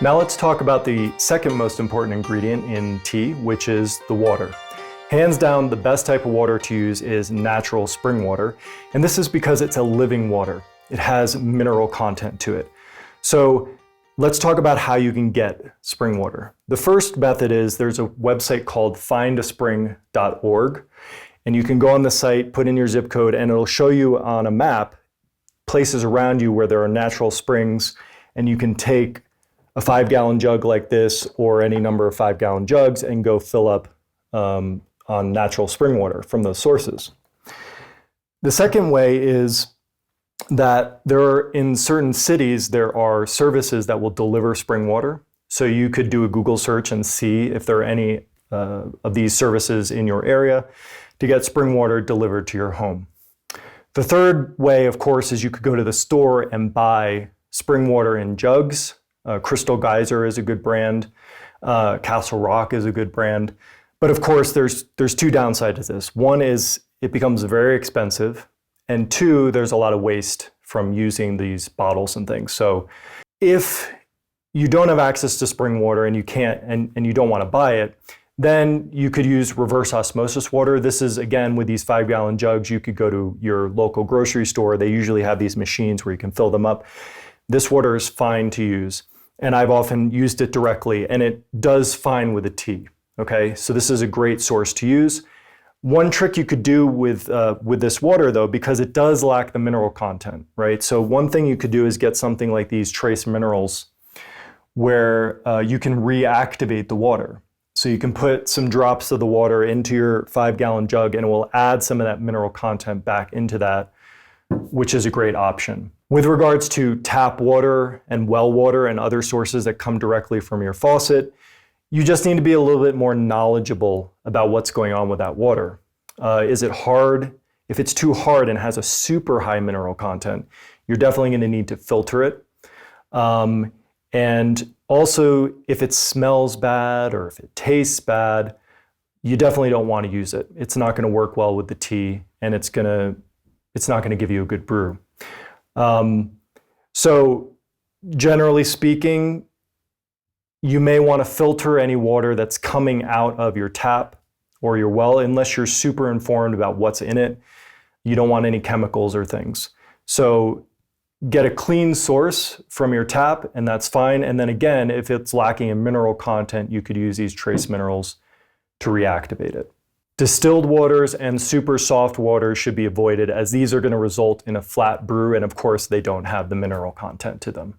Now let's talk about the second most important ingredient in tea, which is the water. Hands down, the best type of water to use is natural spring water, and this is because it's a living water. It has mineral content to it. So let's talk about how you can get spring water. The first method is there's a website called findaspring.org, and you can go on the site, put in your zip code, and it'll show you on a map places around you where there are natural springs, and you can take a 5-gallon jug like this or any number of 5-gallon jugs and go fill up on natural spring water from those sources. The second way is that in certain cities, there are services that will deliver spring water. So you could do a Google search and see if there are any of these services in your area to get spring water delivered to your home. The third way, of course, is you could go to the store and buy spring water in jugs. Crystal Geyser is a good brand. Castle Rock is a good brand. But of course, there's two downsides to this. One is it becomes very expensive. And two, there's a lot of waste from using these bottles and things. So if you don't have access to spring water and you can't, and you don't want to buy it, then you could use reverse osmosis water. This is, again, with these 5-gallon jugs, you could go to your local grocery store. They usually have these machines where you can fill them up. This water is fine to use, and I've often used it directly, and it does fine with a tea, okay? So this is a great source to use. One trick you could do with this water, though, because it does lack the mineral content, right? So one thing you could do is get something like these trace minerals where you can reactivate the water. So you can put some drops of the water into your 5-gallon jug and it will add some of that mineral content back into that, which is a great option. With regards to tap water and well water and other sources that come directly from your faucet, you just need to be a little bit more knowledgeable about what's going on with that water. Is it hard? If it's too hard and has a super high mineral content, you're definitely going to need to filter it. And also, if it smells bad or if it tastes bad, you definitely don't want to use it. It's not going to work well with the tea, and it's not going to give you a good brew. So generally speaking, you may want to filter any water that's coming out of your tap or your well, unless you're super informed about what's in it. You don't want any chemicals or things. So get a clean source from your tap, and that's fine. And then again, if it's lacking in mineral content, you could use these trace minerals to reactivate it. Distilled waters and super soft waters should be avoided, as these are going to result in a flat brew, and of course, they don't have the mineral content to them.